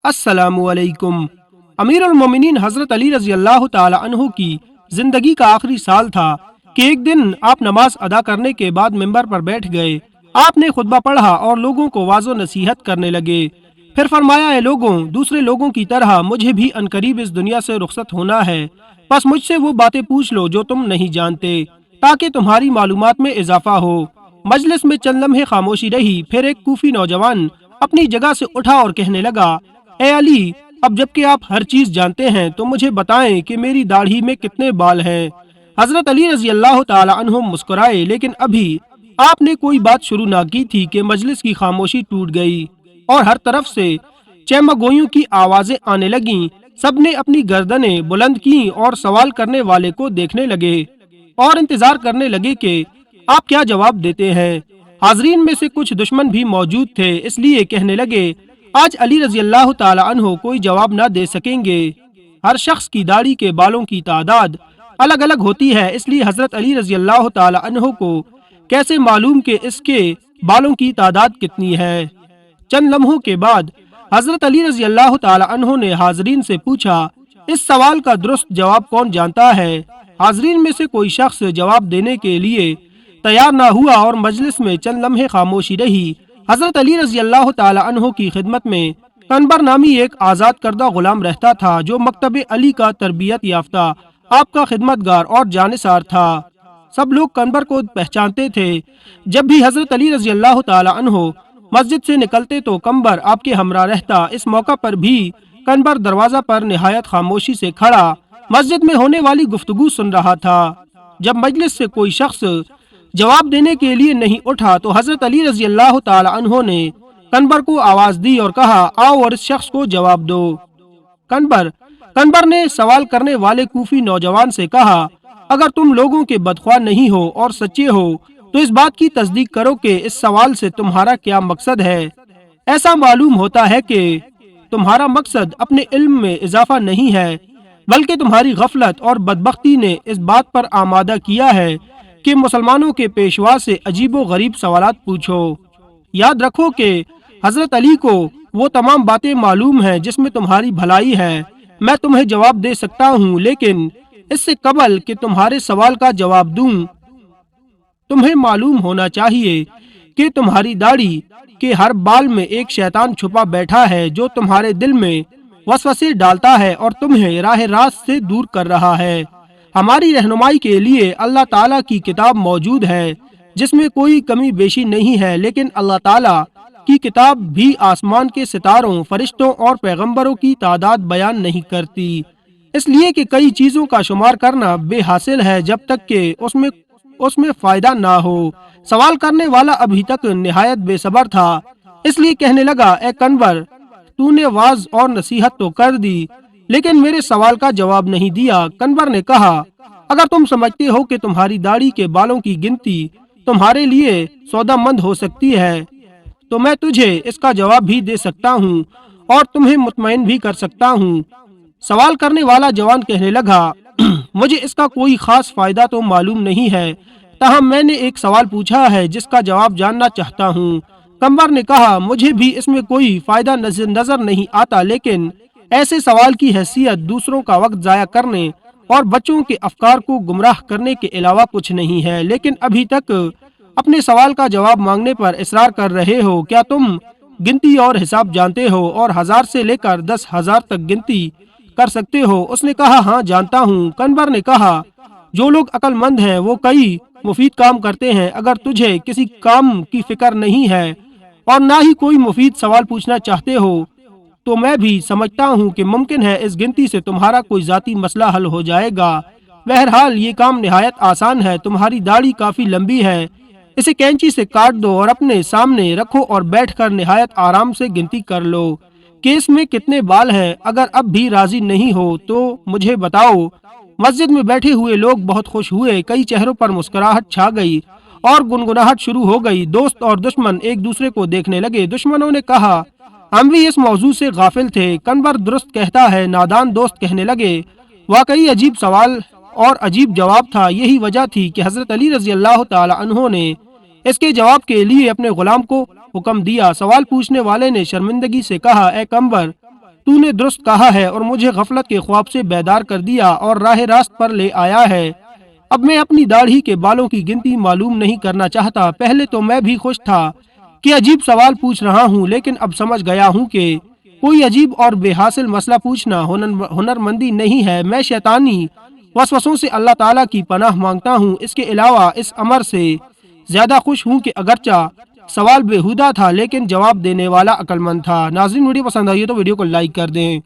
अस्सलामु अलैकुम। अमीर उल मोमिनीन हजरत अली रजी अल्लाह ताला अन्हु की जिंदगी का आखिरी साल था कि एक दिन आप नमाज अदा करने के बाद मिंबर पर बैठ गए। आपने खुतबा पढ़ा और लोगों को वाजो नसीहत करने लगे। फिर फरमाया, ए लोगों, दूसरे लोगों की तरह मुझे भी अनकरीब इस दुनिया से रुखसत होना है। बस मुझसे वो बातें पूछ लो जो तुम नहीं जानते, ताकि तुम्हारी मालूमात में इजाफा हो। मजलिस में चंद लम्हे खामोशी रही। फिर एक कूफी नौजवान अपनी जगह से उठा और कहने लगा, ए अली, अब जबकि आप हर चीज जानते हैं तो मुझे बताएं कि मेरी दाढ़ी में कितने बाल हैं। हजरत अली रजी अल्लाह ताला अन्हु मुस्कुराए, लेकिन अभी आपने कोई बात शुरू ना की थी कि मजलिस की खामोशी टूट गई और हर तरफ से चैमगोइयों की आवाजें आने लगीं। सबने अपनी गर्दनें बुलंद की और सवाल करने वाले को देखने लगे और इंतजार करने लगे कि आप क्या जवाब देते हैं। हाजरीन में से कुछ दुश्मन भी मौजूद थे, इसलिए कहने लगे, आज अली रजी अल्लाह ताला अन्हो कोई जवाब ना दे सकेंगे। हर शख्स की दाढ़ी के बालों की तादाद अलग अलग होती है, इसलिए हजरत अली रजी अल्लाह ताला अन्हो को कैसे मालूम कि इसके बालों की तादाद कितनी है। चंद लम्हों के बाद हजरत अली रजी अल्लाह ताला अन्हो ने हाजरीन से पूछा, इस सवाल का दुरुस्त जवाब कौन जानता है। हाजरीन में से कोई शख्स जवाब देने के लिए तैयार ना हुआ और मजलिस में चंद लम्हे खामोशी रही। हजरत अली रजी अल्लाह ताला अन्हो की खिदमत में कनबर नामी एक आज़ाद करदा गुलाम रहता था, जो मकतब अली का तरबियत याफ्ता आपका खिदमतगार और जानिसार था। सब लोग कनबर को पहचानते थे। जब भी हजरत अली रजी अल्लाह ताला अन्हो मस्जिद से निकलते तो कंबर आपके हमरा रहता। इस मौका पर भी कनबर दरवाजा पर निहायत खामोशी से खड़ा मस्जिद में होने वाली गुफ्तगू सुन रहा था। जब मजलिस से कोई शख्स जवाब देने के लिए नहीं उठा तो हजरत अली रजी अल्लाह ताला अन्हो ने कनबर को आवाज दी और कहा, आओ और इस शख्स को जवाब दो। कनबर ने सवाल करने वाले कूफी नौजवान से कहा, अगर तुम लोगों के बदख्वाह नहीं हो और सच्चे हो तो इस बात की तस्दीक करो कि इस सवाल से तुम्हारा क्या मकसद है। ऐसा मालूम होता है कि तुम्हारा मकसद अपने इल्म में इजाफा नहीं है, बल्कि तुम्हारी गफलत और बदबख्ती ने इस बात पर आमादा किया है कि मुसलमानों के पेशवा से अजीबो गरीब सवालात पूछो। याद रखो कि हजरत अली को वो तमाम बातें मालूम हैं जिसमें तुम्हारी भलाई है। मैं तुम्हें जवाब दे सकता हूँ, लेकिन इससे कबल कि तुम्हारे सवाल का जवाब दूं, तुम्हें मालूम होना चाहिए कि तुम्हारी दाढ़ी के हर बाल में एक शैतान छुपा बैठा है, जो तुम्हारे दिल में वसवसे डालता है और तुम्हें राह रास्त से दूर कर रहा है। हमारी रहनुमाई के लिए अल्लाह ताला की किताब मौजूद है जिसमें कोई कमी बेशी नहीं है, लेकिन अल्लाह ताला की किताब भी आसमान के सितारों, फरिश्तों और पैगंबरों की तादाद बयान नहीं करती, इसलिए कि कई चीजों का शुमार करना बेहासिल है जब तक कि उसमें फायदा ना हो। सवाल करने वाला अभी तक निहायत बेसब्र था, इसलिए कहने लगा, ए कनवर, तूने वाज और नसीहत तो कर दी, लेकिन मेरे सवाल का जवाब नहीं दिया। कनवर ने कहा, अगर तुम समझते हो कि तुम्हारी दाढ़ी के बालों की गिनती तुम्हारे लिए सौदामंद हो सकती है तो मैं तुझे इसका जवाब भी दे सकता हूँ और तुम्हें मुतमईन भी कर सकता हूँ। सवाल करने वाला जवान कहने लगा, मुझे इसका कोई खास फायदा तो मालूम नहीं है, ताहम मैंने एक सवाल पूछा है जिसका जवाब जानना चाहता हूँ। कनवर ने कहा, मुझे भी इसमें कोई फायदा नजर नहीं आता, लेकिन ऐसे सवाल की हैसियत दूसरों का वक्त जाया करने और बच्चों के अफकार को गुमराह करने के अलावा कुछ नहीं है। लेकिन अभी तक अपने सवाल का जवाब मांगने पर इसरार कर रहे हो। क्या तुम गिनती और हिसाब जानते हो और 1000 से लेकर 10,000 तक गिनती कर सकते हो? उसने कहा, हाँ जानता हूँ। कनवर ने कहा, जो लोग अक्लमंद हैं वो कई मुफीद काम करते हैं। अगर तुझे किसी काम की फिक्र नहीं है और ना ही कोई मुफीद सवाल पूछना चाहते हो तो मैं भी समझता हूँ कि मुमकिन है इस गिनती से तुम्हारा कोई जाती मसला हल हो जाएगा। बहरहाल ये काम निहायत आसान है। तुम्हारी दाढ़ी काफी लंबी है, इसे कैंची से काट दो और अपने सामने रखो और बैठकर निहायत आराम से गिनती कर लो कि इसमें कितने बाल हैं। अगर अब भी राजी नहीं हो तो मुझे बताओ। मस्जिद में बैठे हुए लोग बहुत खुश हुए। कई चेहरों पर मुस्कुराहट छा गई और गुनगुनाहट शुरू हो गई। दोस्त और दुश्मन एक दूसरे को देखने लगे। दुश्मनों ने कहा, हम भी इस मौजू से गाफिल थे। कनवर दुरुस्त कहता है। नादान दोस्त कहने लगे, वाकई अजीब सवाल और अजीब जवाब था। यही वजह थी कि हजरत अली रजी अल्लाह ताला अन्हो ने इसके जवाब के लिए अपने गुलाम को हुक्म दिया। सवाल पूछने वाले ने शर्मिंदगी से कहा, ए कनवर, تو نے درست کہا ہے اور مجھے غفلت کے خواب سے بیدار کر دیا اور راہ راست پر لے آیا ہے۔ اب میں اپنی داڑھی کے بالوں کی گنتی معلوم نہیں کرنا چاہتا۔ پہلے تو میں بھی خوش تھا کہ عجیب سوال پوچھ رہا ہوں، لیکن اب سمجھ گیا ہوں کہ کوئی عجیب اور بے حاصل مسئلہ پوچھنا ہنرمندی نہیں ہے۔ میں شیطانی وسوسوں سے اللہ تعالیٰ کی پناہ مانگتا ہوں۔ اس کے علاوہ اس امر سے زیادہ خوش ہوں کہ اگرچہ سوال بےہودہ تھا لیکن جواب دینے والا عقل مند تھا۔ ناظرین، ویڈیو پسند آئی ہے تو ویڈیو کو لائک کر دیں۔